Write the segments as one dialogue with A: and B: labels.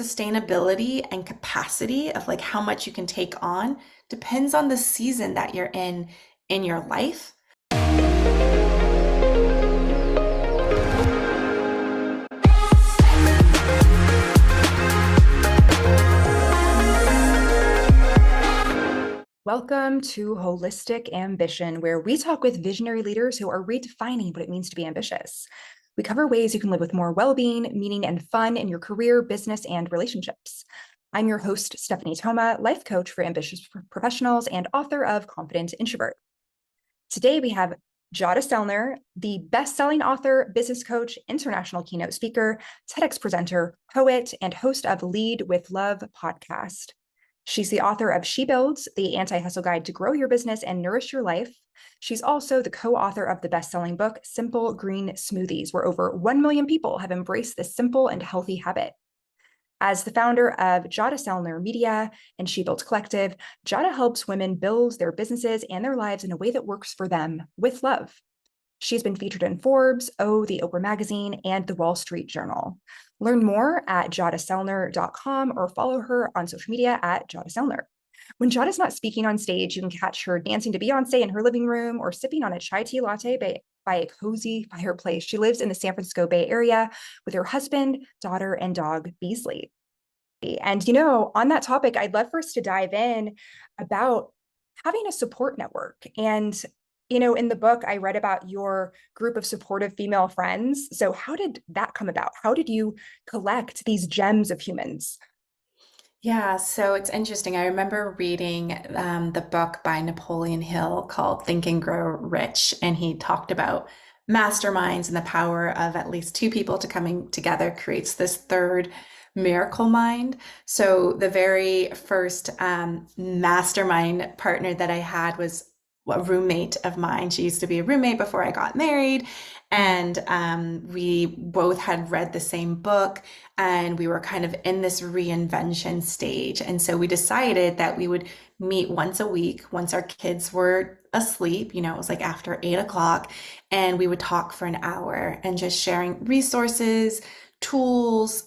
A: sustainability and capacity of like how much you can take on depends on the season that you're in your life.
B: Welcome to Holistic Ambition, where we talk with visionary leaders who are redefining what it means to be ambitious. We cover ways you can live with more well-being, meaning, and fun in your career, business, and relationships. I'm your host, Stephanie Thoma, life coach for ambitious professionals and author of Confident Introvert. Today, we have Jada Sellner, the best-selling author, business coach, international keynote speaker, TEDx presenter, poet, and host of Lead with Love podcast. She's the author of She Builds, the anti-hustle guide to grow your business and nourish your life. She's also the co-author of the best-selling book, Simple Green Smoothies, where over 1 million people have embraced this simple and healthy habit. As the founder of Jada Sellner Media and She Builds Collective, Jadah helps women build their businesses and their lives in a way that works for them with love. She's been featured in Forbes, the Oprah Magazine, and the Wall Street Journal. Learn more at jadasellner.com or follow her on social media at Jada Sellner. When Jada's not speaking on stage, you can catch her dancing to Beyonce in her living room or sipping on a chai tea latte by a cozy fireplace. She lives in the San Francisco Bay Area with her husband, daughter, and dog, Beasley. And, on that topic, I'd love for us to dive in about having a support network. And in the book, I read about your group of supportive female friends. So how did that come about? How did you collect these gems of humans?
A: Yeah, so it's interesting. I remember reading the book by Napoleon Hill called Think and Grow Rich, and he talked about masterminds and the power of at least two people to coming together creates this third miracle mind. So the very first mastermind partner that I had was a roommate of mine. She used to be a roommate before I got married. And we both had read the same book and we were kind of in this reinvention stage. And so we decided that we would meet once a week, once our kids were asleep, it was like after 8 o'clock, and we would talk for an hour and just sharing resources, tools,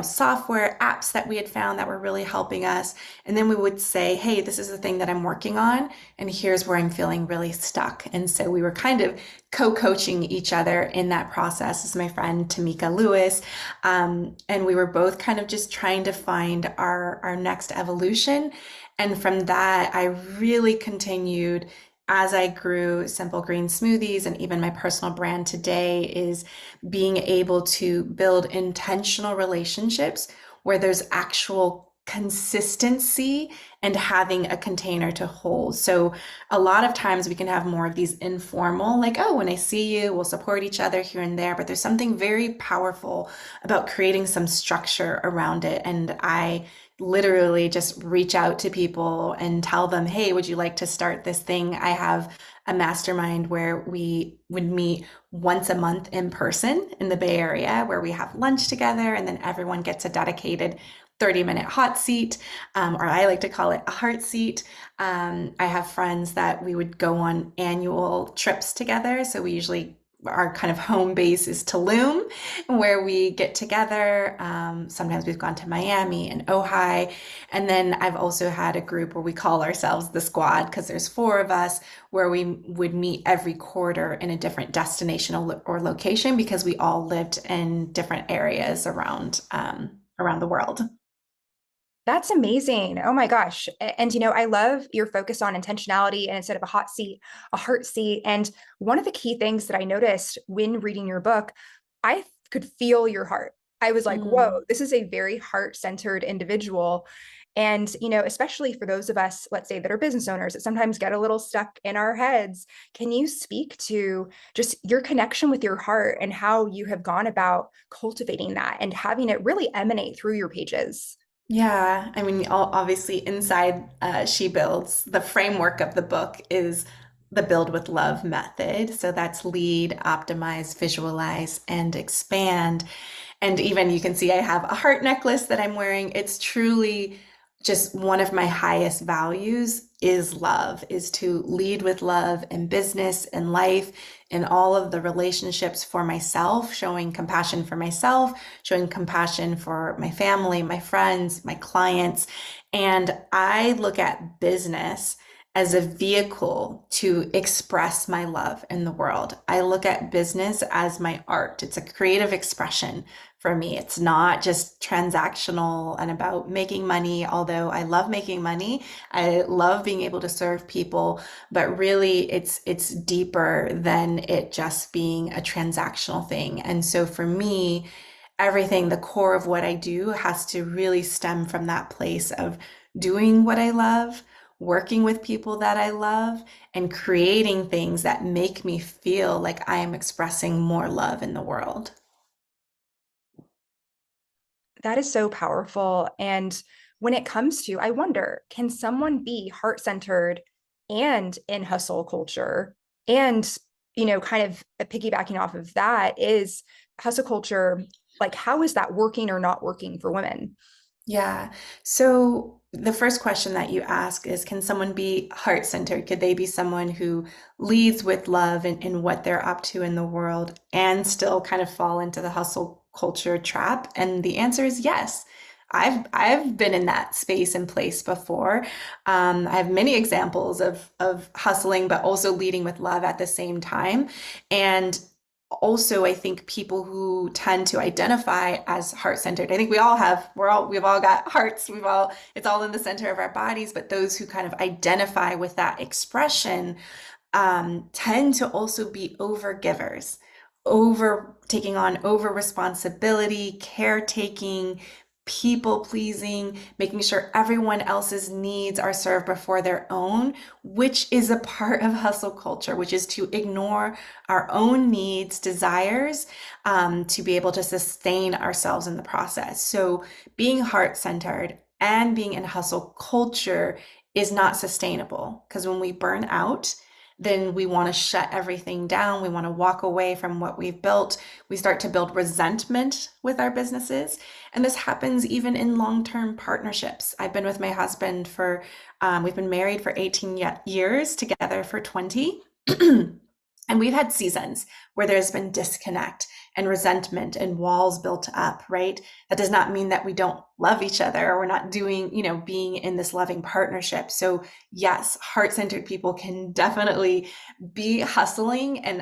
A: software, apps that we had found that were really helping us. And then we would say, hey, this is the thing that I'm working on, and here's where I'm feeling really stuck. And so we were kind of co-coaching each other in that process. This is my friend Tamika Lewis. And we were both kind of just trying to find our next evolution. And from that, I really continued as I grew Simple Green Smoothies, and even my personal brand today is being able to build intentional relationships where there's actual consistency and having a container to hold. So a lot of times we can have more of these informal, like, oh, when I see you, we'll support each other here and there, but there's something very powerful about creating some structure around it. And I literally just reach out to people and tell them, hey, would you like to start this thing? I have a mastermind where we would meet once a month in person in the Bay Area, where we have lunch together, and then everyone gets a dedicated 30-minute hot seat, or I like to call it a heart seat. I have friends that we would go on annual trips together. So we usually, our kind of home base is Tulum, where we get together. Sometimes we've gone to Miami and Ojai. And then I've also had a group where we call ourselves the Squad, because there's 4 of us, where we would meet every quarter in a different destination or location, because we all lived in different areas around the world.
B: That's amazing. Oh my gosh. And, I love your focus on intentionality, and instead of a hot seat, a heart seat. And one of the key things that I noticed when reading your book, I could feel your heart. I was like, whoa, this is a very heart-centered individual. And, especially for those of us, let's say, that are business owners that sometimes get a little stuck in our heads, can you speak to just your connection with your heart and how you have gone about cultivating that and having it really emanate through your pages?
A: Yeah, I mean, obviously, inside She Builds, the framework of the book is the Build with Love method. So that's lead, optimize, visualize, and expand. And even you can see I have a heart necklace that I'm wearing. It's truly just one of my highest values is love, is to lead with love in business and life, in all of the relationships for myself, showing compassion for myself, showing compassion for my family, my friends, my clients. And I look at business as a vehicle to express my love in the world. I look at business as my art. It's a creative expression for me. It's not just transactional and about making money, although I love making money. I love being able to serve people, but really it's deeper than it just being a transactional thing. And so for me, everything, the core of what I do has to really stem from that place of doing what I love, working with people that I love, and creating things that make me feel like I am expressing more love in the world.
B: That is so powerful. And when it comes to, I wonder, can someone be heart-centered and in hustle culture? And, kind of piggybacking off of that is hustle culture, like how is that working or not working for women?
A: Yeah. So the first question that you ask is, can someone be heart-centered? Could they be someone who leads with love in what they're up to in the world and still kind of fall into the hustle culture trap? And the answer is yes. I've been in that space and place before. I have many examples of hustling, but also leading with love at the same time. And also, I think people who tend to identify as heart-centered, I think we've all got hearts, it's all in the center of our bodies, but those who kind of identify with that expression tend to also be over givers, over taking on over responsibility, caretaking, people pleasing, making sure everyone else's needs are served before their own, which is a part of hustle culture, which is to ignore our own needs, desires, to be able to sustain ourselves in the process. So being heart centered and being in hustle culture is not sustainable because when we burn out, then we want to shut everything down. We want to walk away from what we've built. We start to build resentment with our businesses. And this happens even in long-term partnerships. I've been with my husband we've been married for 18 years, together for 20. And we've had seasons where there's been disconnect and resentment and walls built up, right? That does not mean that we don't love each other or we're not doing, being in this loving partnership. So, yes, heart centered people can definitely be hustling and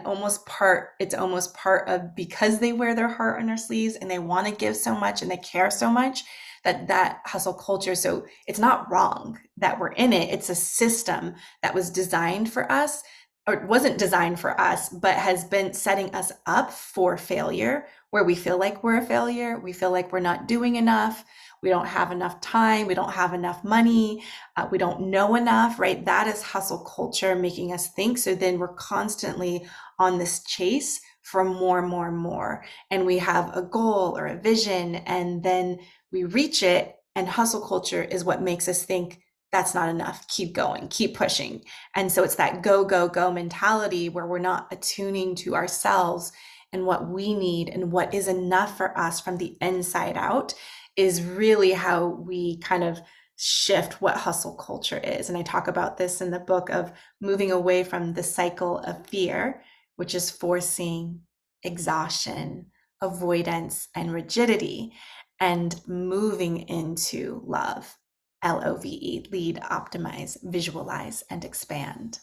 A: it's almost part of because they wear their heart on their sleeves and they want to give so much and they care so much that hustle culture. So, it's not wrong that we're in it. It's a system that was designed for us or wasn't designed for us, but has been setting us up for failure, where we feel like we're a failure. We feel like we're not doing enough. We don't have enough time. We don't have enough money. We don't know enough, right? That is hustle culture making us think. So then we're constantly on this chase for more, more, more. And we have a goal or a vision, and then we reach it. And hustle culture is what makes us think that's not enough. Keep going, keep pushing. And so it's that go, go, go mentality where we're not attuning to ourselves and what we need and what is enough for us from the inside out is really how we kind of shift what hustle culture is. And I talk about this in the book of moving away from the cycle of fear, which is forcing, exhaustion, avoidance, and rigidity, and moving into love. LOVE, lead, optimize, visualize, and expand.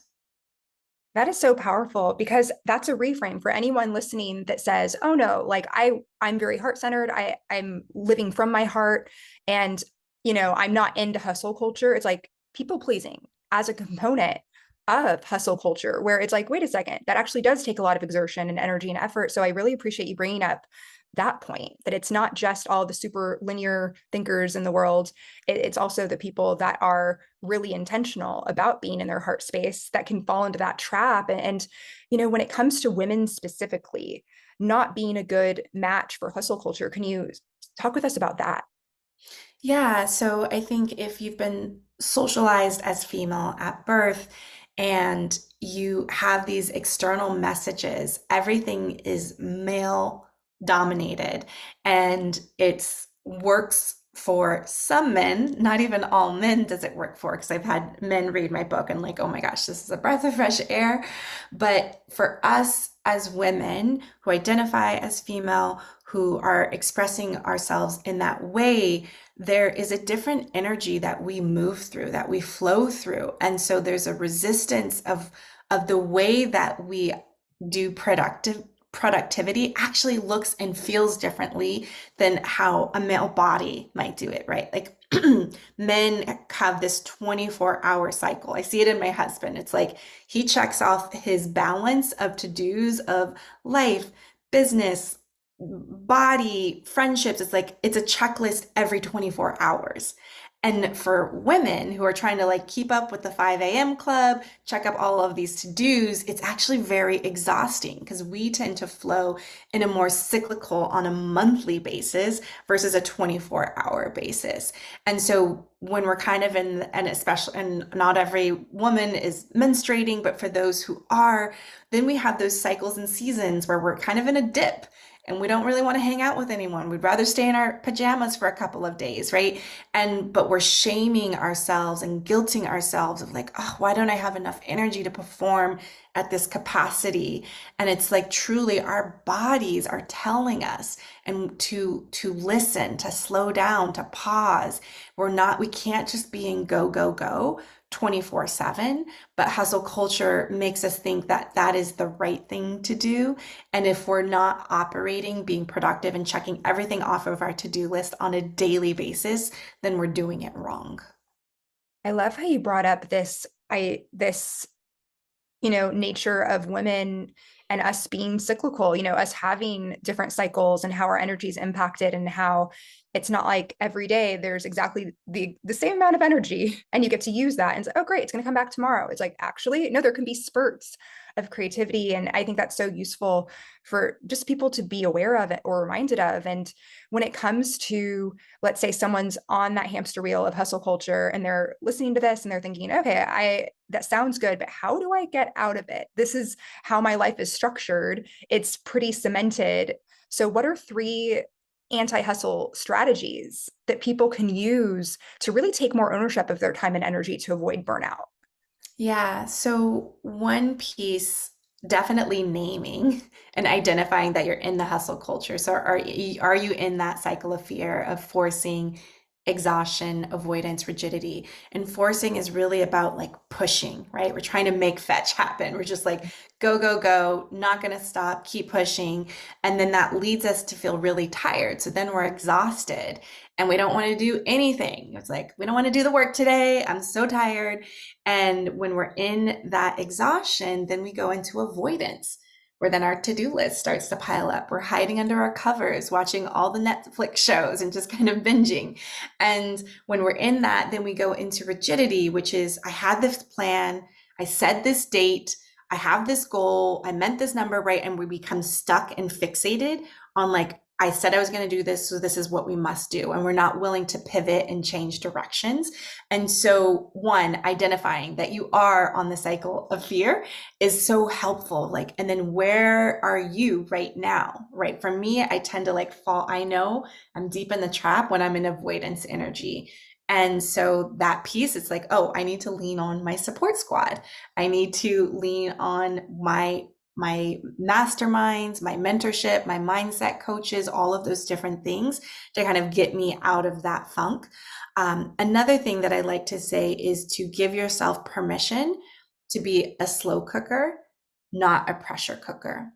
B: That is so powerful because that's a reframe for anyone listening that says, "Oh no, like I'm very heart-centered. I'm living from my heart and I'm not into hustle culture." It's like people pleasing as a component of hustle culture where it's like, "Wait a second, that actually does take a lot of exertion and energy and effort." So I really appreciate you bringing up that point that it's not just all the super linear thinkers in the world. It's also the people that are really intentional about being in their heart space that can fall into that trap. And when it comes to women specifically, not being a good match for hustle culture, can you talk with us about that?
A: Yeah, so I think if you've been socialized as female at birth and you have these external messages, everything is male dominated and it's works for some men, not even all men does it work for, because I've had men read my book and like, oh my gosh, this is a breath of fresh air. But for us as women who identify as female, who are expressing ourselves in that way, there is a different energy that we move through, that we flow through. And so there's a resistance of the way that we do productivity actually looks and feels differently than how a male body might do it, right? Like men have this 24-hour cycle. I see it in my husband. It's like he checks off his balance of to-dos of life, business, body, friendships. It's like it's a checklist every 24 hours. And for women who are trying to like keep up with the 5 a.m. club, check up all of these to-dos, it's actually very exhausting because we tend to flow in a more cyclical on a monthly basis versus a 24-hour basis. And so when we're kind of in, and especially, and not every woman is menstruating, but for those who are, then we have those cycles and seasons where we're kind of in a dip and we don't really want to hang out with anyone. We'd rather stay in our pajamas for a couple of days, right? But we're shaming ourselves and guilting ourselves of like, oh, why don't I have enough energy to perform at this capacity? And it's like truly our bodies are telling us and to listen, to slow down, to pause. We can't just be in go, go, go 24/7, but hustle culture makes us think that that is the right thing to do. And if we're not operating, being productive and checking everything off of our to-do list on a daily basis, then we're doing it wrong.
B: I love how you brought up this nature of women and us being cyclical, us having different cycles and how our energy is impacted and how it's not like every day there's exactly the same amount of energy and you get to use that and say, oh, great, it's going to come back tomorrow. It's like, actually, no, there can be spurts of creativity. And I think that's so useful for just people to be aware of it or reminded of. And when it comes to, let's say someone's on that hamster wheel of hustle culture and they're listening to this and they're thinking, okay, that sounds good, but how do I get out of it? This is how my life is structured. It's pretty cemented. So what are three anti-hustle strategies that people can use to really take more ownership of their time and energy to avoid burnout?
A: Yeah, so one piece, definitely naming and identifying that you're in the hustle culture. So are you in that cycle of fear of forcing, exhaustion, avoidance, rigidity? And forcing is really about like pushing, right? We're trying to make fetch happen. We're just like go, go, go, not going to stop, keep pushing. And then that leads us to feel really tired. So then we're exhausted and we don't want to do anything. It's like, we don't want to do the work today. I'm so tired. And when we're in that exhaustion, then we go into avoidance, where then our to-do list starts to pile up. We're hiding under our covers, watching all the Netflix shows and just kind of binging. And when we're in that, then we go into rigidity, which is I had this plan, I said this date, I have this goal, I meant this number, right? And we become stuck and fixated on like, I said I was going to do this, so this is what we must do. And we're not willing to pivot and change directions. And so, one, identifying that you are on the cycle of fear is so helpful. Like, and then where are you right now? Right. For me, I tend to like fall. I know I'm deep in the trap when I'm in avoidance energy. And so that piece, it's like, oh, I need to lean on my support squad. I need to lean on my masterminds, my mentorship, my mindset coaches, all of those different things to kind of get me out of that funk. Another thing that I like to say is to give yourself permission to be a slow cooker, not a pressure cooker.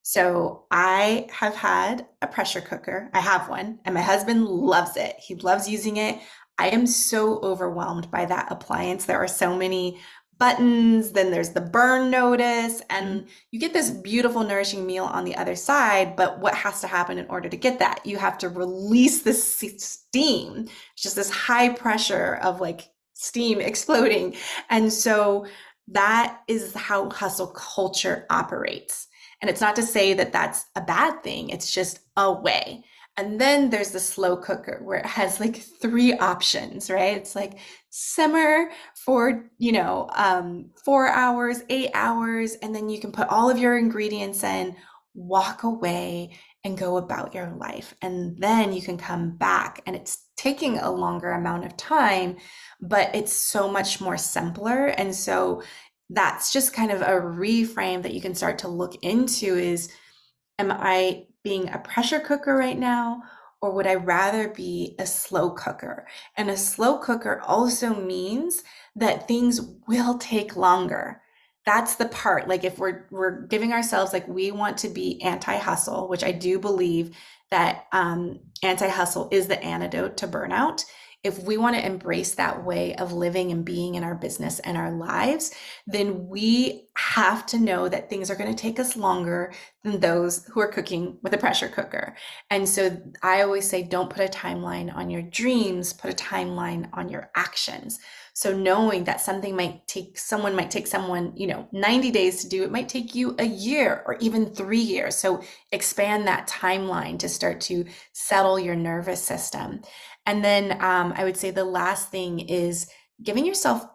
A: So I have had a pressure cooker. I have one, and my husband loves it. He loves using it. I am so overwhelmed by that appliance. There are so many buttons, then there's the burn notice, and you get this beautiful, nourishing meal on the other side. But what has to happen in order to get that? You have to release this steam. It's just this high pressure of like steam exploding. And so that is how hustle culture operates. And it's not to say that that's a bad thing, it's just a way. And then there's the slow cooker where it has like three options, right? It's like simmer for, 4 hours, 8 hours, and then you can put all of your ingredients in, walk away, and go about your life. And then you can come back and it's taking a longer amount of time, but it's so much more simpler. And so that's just kind of a reframe that you can start to look into is, am I being a pressure cooker right now? Or would I rather be a slow cooker? And a slow cooker also means that things will take longer. That's the part. Like if we're giving ourselves like we want to be anti-hustle, which I do believe that anti-hustle is the antidote to burnout. If we want to embrace that way of living and being in our business and our lives, then we have to know that things are going to take us longer than those who are cooking with a pressure cooker. And so I always say, don't put a timeline on your dreams, put a timeline on your actions. So knowing that something might take someone, 90 days to do, it might take you a year or even 3 years. So expand that timeline to start to settle your nervous system. And then I would say the last thing is giving yourself,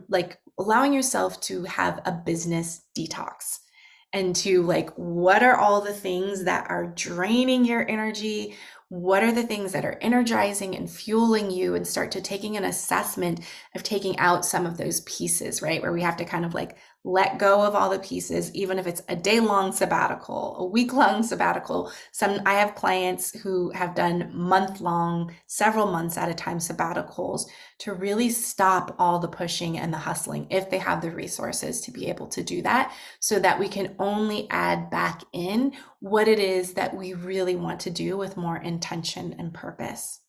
A: like allowing yourself to have a business detox and to like, what are all the things that are draining your energy? What are the things that are energizing and fueling you? And start to taking an assessment of taking out some of those pieces, right? Where we have to kind of like let go of all the pieces, even if it's a day-long sabbatical, a week-long sabbatical. I have clients who have done month-long, several months at a time sabbaticals to really stop all the pushing and the hustling if they have the resources to be able to do that, so that we can only add back in what it is that we really want to do with more intention and purpose.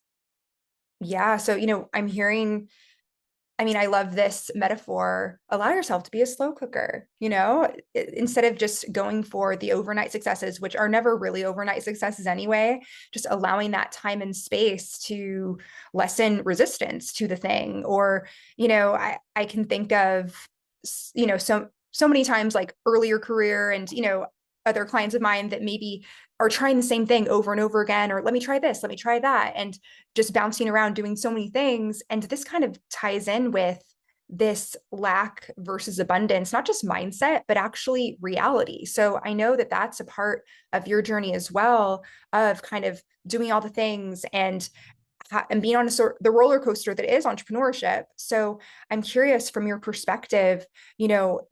B: Yeah. So, I'm hearing, I love this metaphor. Allow yourself to be a slow cooker, instead of just going for the overnight successes, which are never really overnight successes anyway, just allowing that time and space to lessen resistance to the thing. Or, I can think of, so many times like earlier career and, other clients of mine that maybe are trying the same thing over and over again, or let me try this, let me try that. And just bouncing around doing so many things. And this kind of ties in with this lack versus abundance, not just mindset, but actually reality. So I know that that's a part of your journey as well, of kind of doing all the things and being on the roller coaster that is entrepreneurship. So I'm curious from your perspective,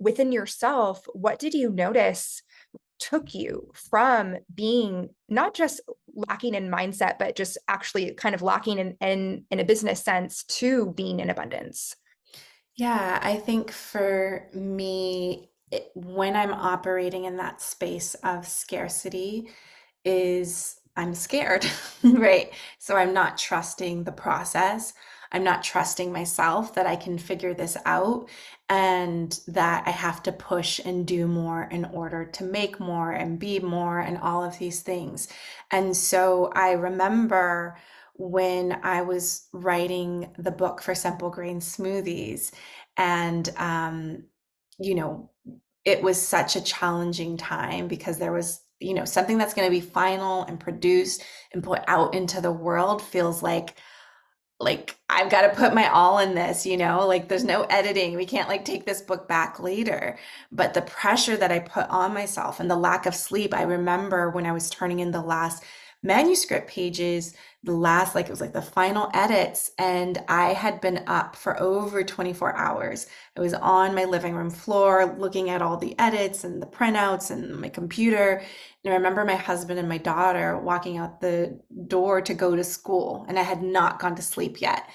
B: within yourself, what did you notice took you from being not just lacking in mindset, but just actually kind of lacking in a business sense to being in abundance?
A: Yeah, I think for me, when I'm operating in that space of scarcity, is I'm scared, right? So I'm not trusting the process. I'm not trusting myself that I can figure this out and that I have to push and do more in order to make more and be more and all of these things. And so I remember when I was writing the book for Simple Grain Smoothies, and you know, it was such a challenging time because there was, something that's going to be final and produced and put out into the world feels like I've got to put my all in this, like there's no editing. We can't like take this book back later. But the pressure that I put on myself and the lack of sleep, I remember when I was turning in the last manuscript pages, it was like the final edits, and I had been up for over 24 hours. I was on my living room floor looking at all the edits and the printouts and my computer. And I remember my husband and my daughter walking out the door to go to school, and I had not gone to sleep yet.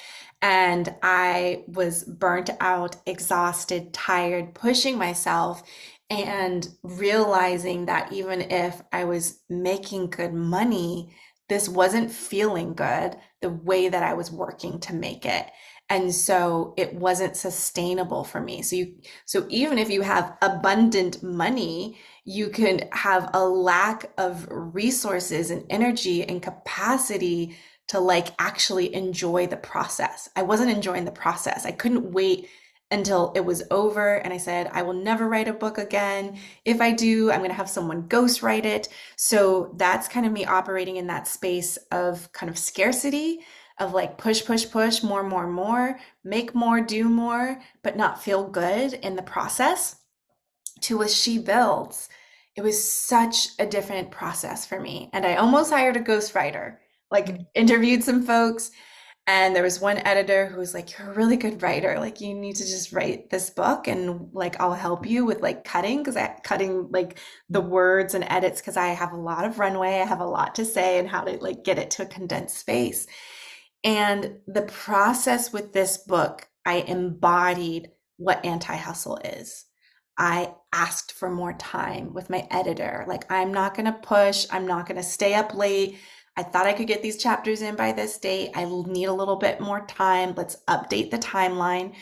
A: And I was burnt out, exhausted, tired, pushing myself, and realizing that even if I was making good money, this wasn't feeling good the way that I was working to make it. And so it wasn't sustainable for me. So even if you have abundant money, you can have a lack of resources and energy and capacity to like actually enjoy the process. I wasn't enjoying the process. I couldn't wait until it was over. And I said, I will never write a book again. If I do, I'm going to have someone ghostwrite it. So that's kind of me operating in that space of kind of scarcity, of like push, push, push, more, more, more, make more, do more, but not feel good in the process, to with She Builds. It was such a different process for me. And I almost hired a ghostwriter, like interviewed some folks. And there was one editor who was like, "You're a really good writer. Like, you need to just write this book, and like, I'll help you with like cutting, because I cutting like the words and edits, because I have a lot of runway. I have a lot to say and how to like get it to a condensed space." And the process with this book, I embodied what anti-hustle is. I asked for more time with my editor. Like, I'm not going to push, I'm not going to stay up late. I thought I could get these chapters in by this date. I need a little bit more time. Let's update the timeline.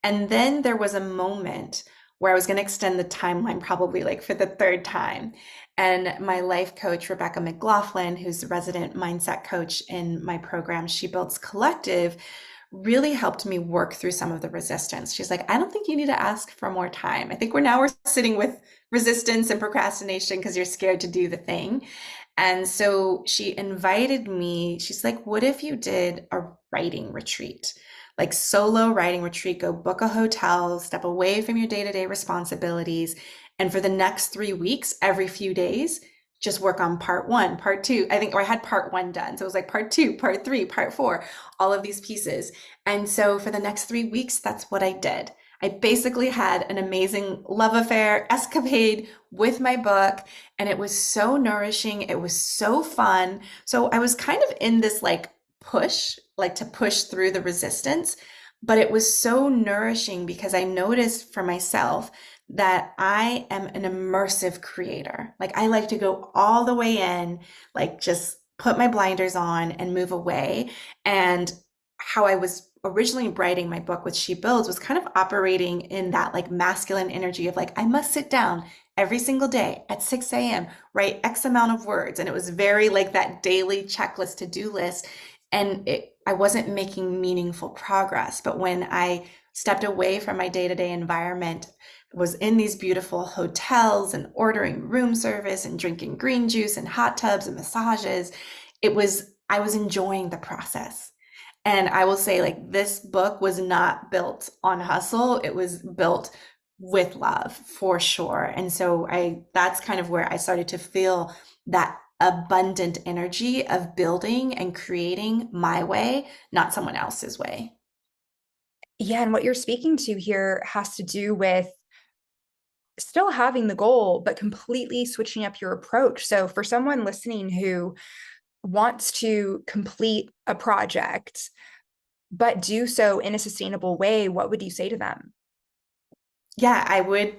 A: And then there was a moment where I was going to extend the timeline, probably like for the third time. And my life coach, Rebecca McLaughlin, who's the resident mindset coach in my program, She Builds Collective, really helped me work through some of the resistance. She's like, "I don't think you need to ask for more time. I think we're sitting with resistance and procrastination because you're scared to do the thing." And so she invited me. She's like, "What if you did a writing retreat? Like, solo writing retreat, go book a hotel, step away from your day-to-day responsibilities. And for the next 3 weeks, every few days, just work on part one, part two." I think, or I had part one done. So it was like part two, part three, part four, all of these pieces. And so for the next 3 weeks, that's what I did. I basically had an amazing love affair, escapade with my book, and it was so nourishing. It was so fun. So I was kind of in this like push, like to push through the resistance, but it was so nourishing because I noticed for myself that I am an immersive creator. Like, I like to go all the way in, like just put my blinders on and move away. And how I was originally writing my book with She Builds was kind of operating in that like masculine energy of like, I must sit down every single day at 6 a.m., write X amount of words. And it was very like that daily checklist to do list. And I wasn't making meaningful progress. But when I stepped away from my day to day environment, was in these beautiful hotels and ordering room service and drinking green juice and hot tubs and massages, I was enjoying the process. And I will say, like, this book was not built on hustle. It was built with love for sure. And so that's kind of where I started to feel that abundant energy of building and creating my way, not someone else's way.
B: Yeah, and what you're speaking to here has to do with still having the goal, but completely switching up your approach. So, for someone listening who wants to complete a project, but do so in a sustainable way, what would you say to them?
A: Yeah, I would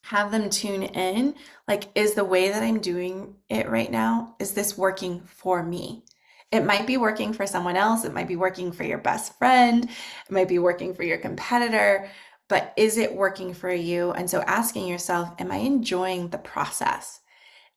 A: have them tune in. Like, is the way that I'm doing it right now, is this working for me? It might be working for someone else. It might be working for your best friend. It might be working for your competitor, but is it working for you? And so asking yourself, am I enjoying the process?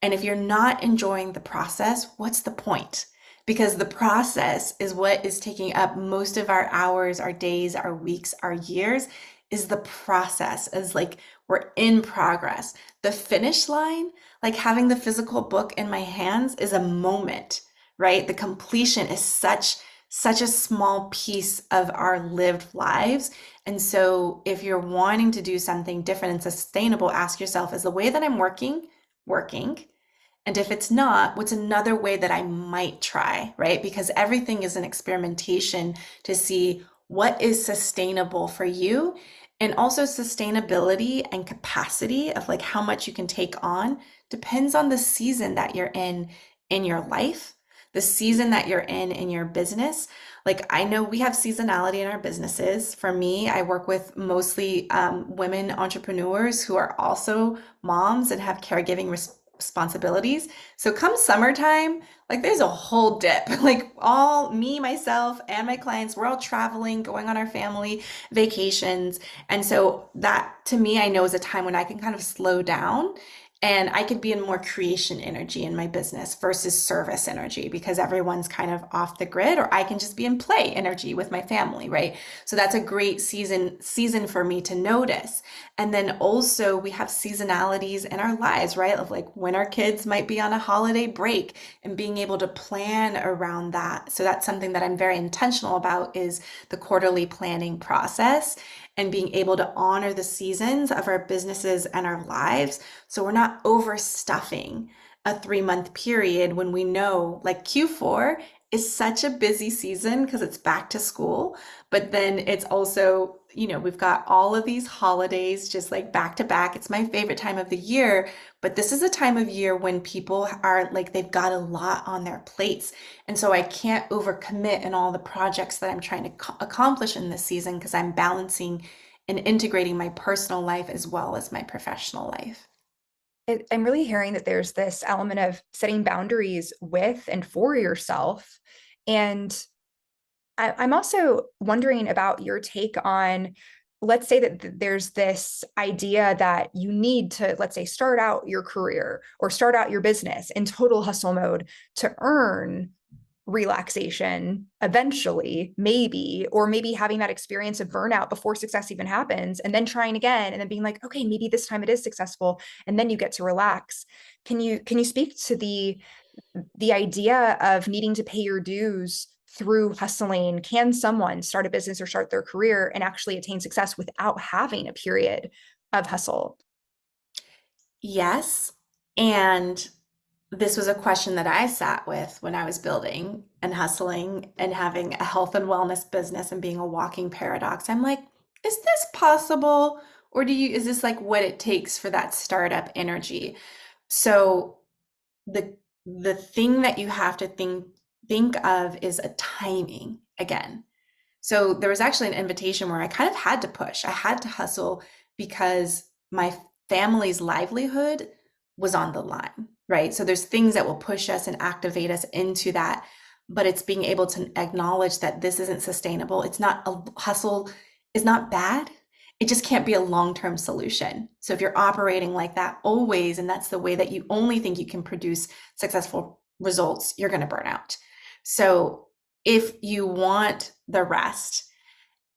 A: And if you're not enjoying the process, what's the point? Because the process is what is taking up most of our hours, our days, our weeks, our years, is the process, is like we're in progress. The finish line, like having the physical book in my hands, is a moment, right? The completion is such a small piece of our lived lives. And so if you're wanting to do something different and sustainable, ask yourself, is the way that I'm working? And if it's not, what's another way that I might try, right? Because everything is an experimentation to see what is sustainable for you. And also, sustainability and capacity of like how much you can take on depends on the season that you're in your life, the season that you're in your business. Like, I know we have seasonality in our businesses. For me, I work with mostly women entrepreneurs who are also moms and have caregiving responsibilities. So come summertime, like there's a whole dip. Like, all me, myself, and my clients, we're all traveling, going on our family vacations. And so that to me, I know is a time when I can kind of slow down and I could be in more creation energy in my business versus service energy, because everyone's kind of off the grid, or I can just be in play energy with my family, right? So that's a great season for me to notice. And then also we have seasonalities in our lives, right? Of like when our kids might be on a holiday break and being able to plan around that. So that's something that I'm very intentional about, is the quarterly planning process and being able to honor the seasons of our businesses and our lives. So we're not overstuffing a 3 month period when we know, like, Q4 is such a busy season because it's back to school, but then it's also, we've got all of these holidays just like back to back. It's my favorite time of the year, but this is a time of year when people are like, they've got a lot on their plates. And so I can't overcommit in all the projects that I'm trying to accomplish in this season because I'm balancing and integrating my personal life as well as my professional life.
B: I'm really hearing that there's this element of setting boundaries with and for yourself. And I'm also wondering about your take on, let's say that there's this idea that you need to, let's say, start out your career or start out your business in total hustle mode to earn relaxation eventually, maybe, or maybe having that experience of burnout before success even happens, and then trying again, and then being like, okay, maybe this time it is successful, and then you get to relax. Can you speak to the idea of needing to pay your dues through hustling? Can someone start a business or start their career and actually attain success without having a period of hustle?
A: Yes. And this was a question that I sat with when I was building and hustling and having a health and wellness business and being a walking paradox. I'm like, is this possible? Or is this like what it takes for that startup energy? So the the thing that you have to think of is a timing again. So there was actually an invitation where I kind of had to push. I had to hustle because my family's livelihood was on the line, right? So there's things that will push us and activate us into that, but it's being able to acknowledge that this isn't sustainable. It's not a hustle is not bad. It just can't be a long-term solution. So if you're operating like that always, and that's the way that you only think you can produce successful results, you're going to burn out. So if you want the rest,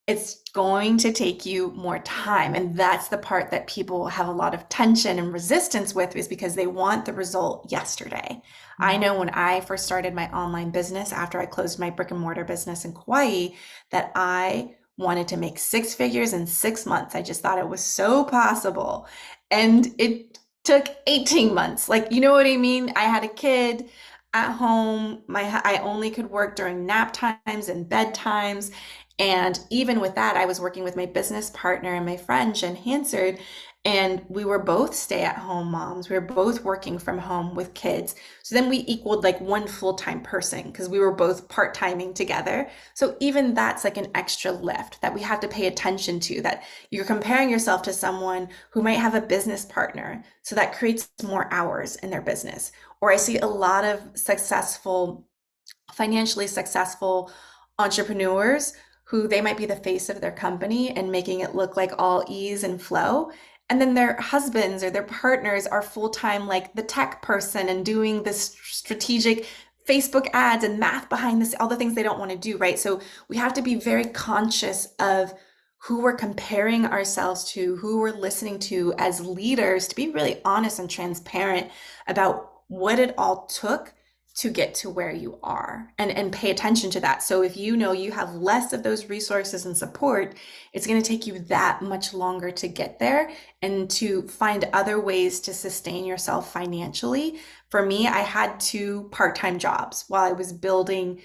A: it's going to take you more time. And that's the part that people have a lot of tension and resistance with, is because they want the result yesterday. I know when I first started my online business after I closed my brick and mortar business in Kauai, that I wanted to make six figures in 6 months. I just thought it was so possible. And it took 18 months. Like, you know what I mean? I had a kid at home. I only could work during nap times and bedtimes. And even with that, I was working with my business partner and my friend, Jen Hansard, and we were both stay-at-home moms. We were both working from home with kids. So then we equaled like one full-time person because we were both part-timing together. So even that's like an extra lift that we have to pay attention to, that you're comparing yourself to someone who might have a business partner. So that creates more hours in their business. Or I see a lot of financially successful entrepreneurs who they might be the face of their company and making it look like all ease and flow. And then their husbands or their partners are full time, like the tech person and doing this strategic Facebook ads and math behind this, all the things they don't want to do, right? So we have to be very conscious of who we're comparing ourselves to, who we're listening to as leaders, to be really honest and transparent about what it all took to get to where you are, and pay attention to that. So if you know you have less of those resources and support, it's going to take you that much longer to get there and to find other ways to sustain yourself financially. For me, I had two part-time jobs while I was building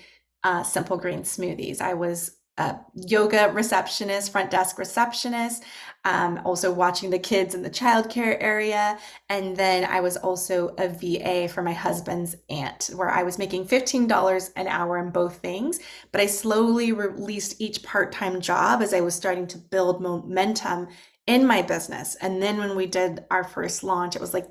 A: Simple Green Smoothies. I was a yoga receptionist, front desk receptionist, also watching the kids in the childcare area. And then I was also a VA for my husband's aunt, where I was making $15 an hour in both things. But I slowly released each part-time job as I was starting to build momentum in my business. And then when we did our first launch, it was like,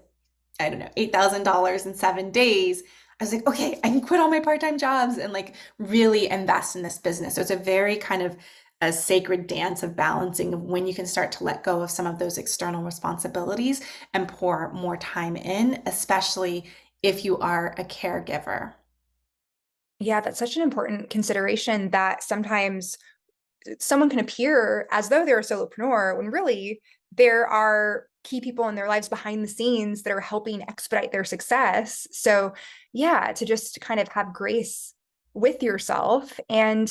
A: I don't know, $8,000 in 7 days. I was like, okay, I can quit all my part-time jobs and like really invest in this business. So it's a very kind of a sacred dance of balancing of when you can start to let go of some of those external responsibilities and pour more time in, especially if you are a caregiver.
B: Yeah, that's such an important consideration, that sometimes someone can appear as though they're a solopreneur when really there are key people in their lives behind the scenes that are helping expedite their success. So, yeah, to just kind of have grace with yourself. And,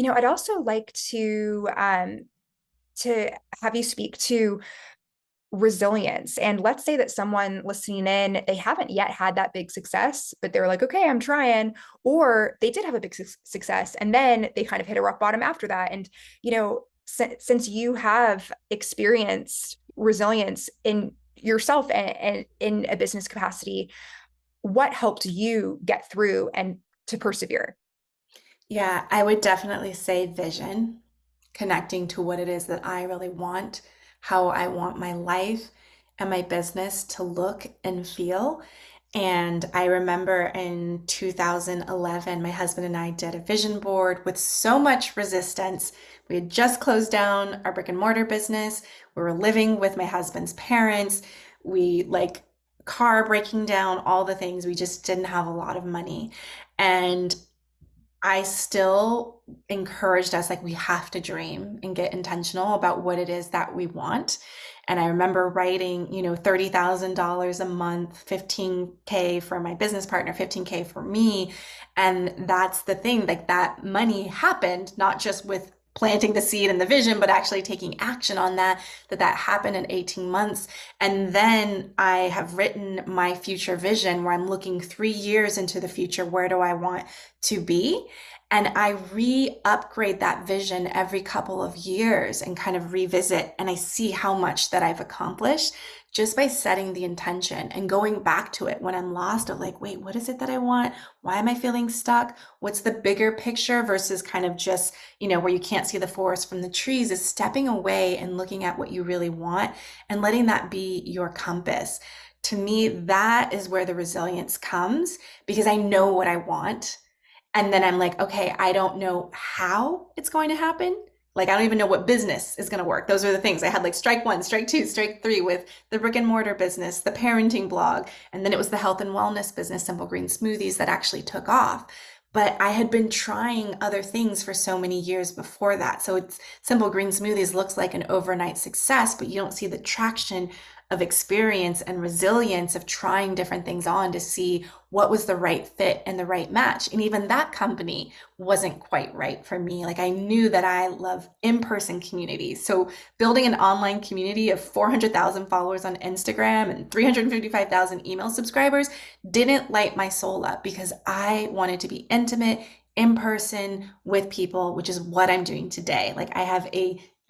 B: I'd also like to have you speak to resilience. And let's say that someone listening in, they haven't yet had that big success, but they're like, okay, I'm trying, or they did have a big success and then they kind of hit a rock bottom after that. And, since you have experienced resilience in yourself and in a business capacity, what helped you get through and to persevere?
A: Yeah, I would definitely say vision, connecting to what it is that I really want, how I want my life and my business to look and feel. And I remember in 2011, my husband and I did a vision board with so much resistance. We had just closed down our brick and mortar business. We were living with my husband's parents. We like car breaking down, all the things. We just didn't have a lot of money. And I still encouraged us like we have to dream and get intentional about what it is that we want. And I remember writing, $30,000 a month, 15K for my business partner, 15K for me. And that's the thing, like that money happened, not just with planting the seed and the vision, but actually taking action on that happened in 18 months. And then I have written my future vision where I'm looking 3 years into the future. Where do I want to be? And I re-upgrade that vision every couple of years and kind of revisit. And I see how much that I've accomplished just by setting the intention and going back to it when I'm lost of like, wait, what is it that I want? Why am I feeling stuck? What's the bigger picture versus kind of just, where you can't see the forest from the trees, is stepping away and looking at what you really want and letting that be your compass. To me, that is where the resilience comes because I know what I want. And then I'm like, okay, I don't know how it's going to happen. Like, I don't even know what business is going to work. Those are the things. I had like strike one, strike two, strike three with the brick and mortar business, the parenting blog, and then it was the health and wellness business, Simple Green Smoothies, that actually took off. But I had been trying other things for so many years before that. So it's Simple Green Smoothies looks like an overnight success, but you don't see the traction of experience and resilience of trying different things on to see what was the right fit and the right match. And even that company wasn't quite right for me. Like I knew that I love in-person communities. So building an online community of 400,000 followers on Instagram and 355,000 email subscribers didn't light my soul up because I wanted to be intimate in person with people, which is what I'm doing today.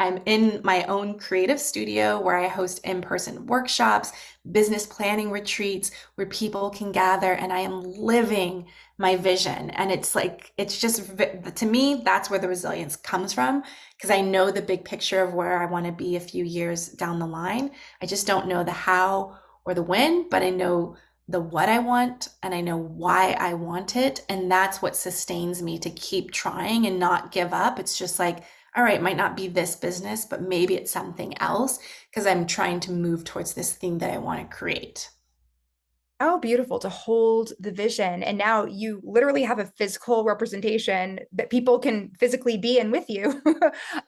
A: I'm in my own creative studio where I host in-person workshops, business planning retreats where people can gather and I am living my vision. And it's like, it's just, to me, that's where the resilience comes from because I know the big picture of where I want to be a few years down the line. I just don't know the how or the when, but I know the what I want and I know why I want it. And that's what sustains me to keep trying and not give up. It's just like, all right, it might not be this business, but maybe it's something else because I'm trying to move towards this thing that I want to create.
B: How beautiful to hold the vision. And now you literally have a physical representation that people can physically be in with you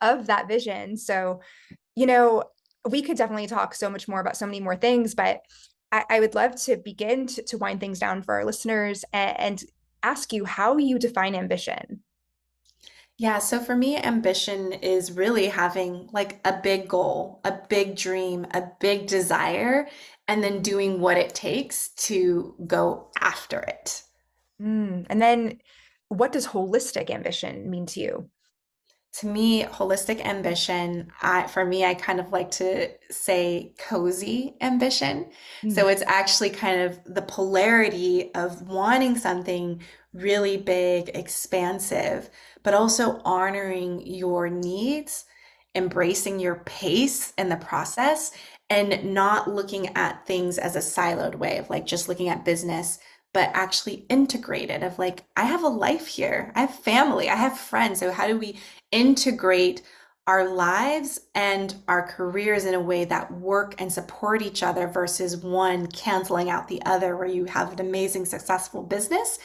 B: of that vision. So, you know, we could definitely talk so much more about so many more things, but I would love to begin to wind things down for our listeners and ask you how you define ambition.
A: Yeah, so for me, ambition is really having like a big goal, a big dream, a big desire, and then doing what it takes to go after it.
B: And then what does holistic ambition mean to you?
A: To me, holistic ambition, for me, I kind of like to say cozy ambition. So
B: Mm.
A: it's actually kind of the polarity of wanting something really big, expansive, but also honoring your needs, embracing your pace in the process, and not looking at things as a siloed way of like just looking at business but actually integrated of like I have a life here. I have family, I have friends. So how do we integrate our lives and our careers in a way that work and support each other versus one canceling out the other, where you have an amazing, successful business,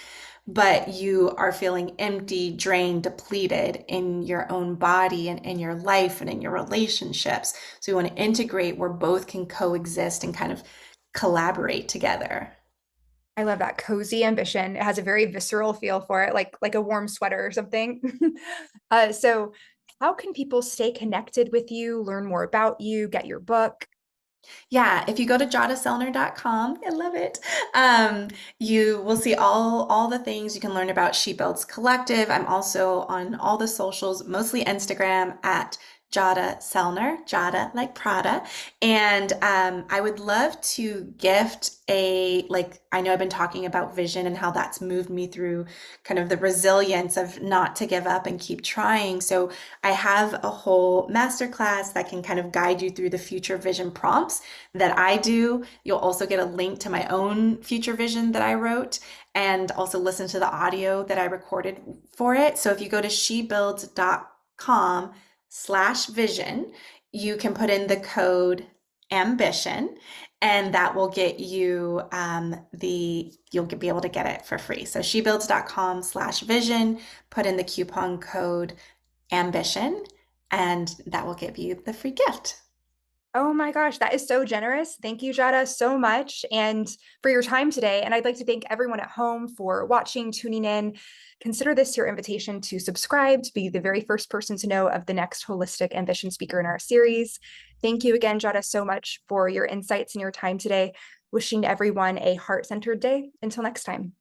A: but you are feeling empty, drained, depleted in your own body and in your life and in your relationships. So you want to integrate where both can coexist and kind of collaborate together.
B: I love that cozy ambition. It has a very visceral feel for it, like a warm sweater or something. So how can people stay connected with you, learn more about you, get your book?
A: Yeah, if you go to jadasellner.com, I love it. Um, you will see all the things you can learn about She Builds Collective. I'm also on all the socials, mostly Instagram at Jada Sellner, Jada like Prada. And I would love to gift I know I've been talking about vision and how that's moved me through kind of the resilience of not to give up and keep trying. So I have a whole masterclass that can kind of guide you through the future vision prompts that I do. You'll also get a link to my own future vision that I wrote and also listen to the audio that I recorded for it. So if you go to shebuilds.com/vision, you can put in the code ambition and that will get you you'll be able to get it for free. So shebuilds.com/vision, put in the coupon code ambition, and that will give you the free gift.
B: Oh my gosh, that is so generous. Thank you, Jada, so much and for your time today. And I'd like to thank everyone at home for watching, tuning in. Consider this your invitation to subscribe to be the very first person to know of the next holistic ambition speaker in our series. Thank you again, Jada, so much for your insights and your time today. Wishing everyone a heart-centered day. Until next time.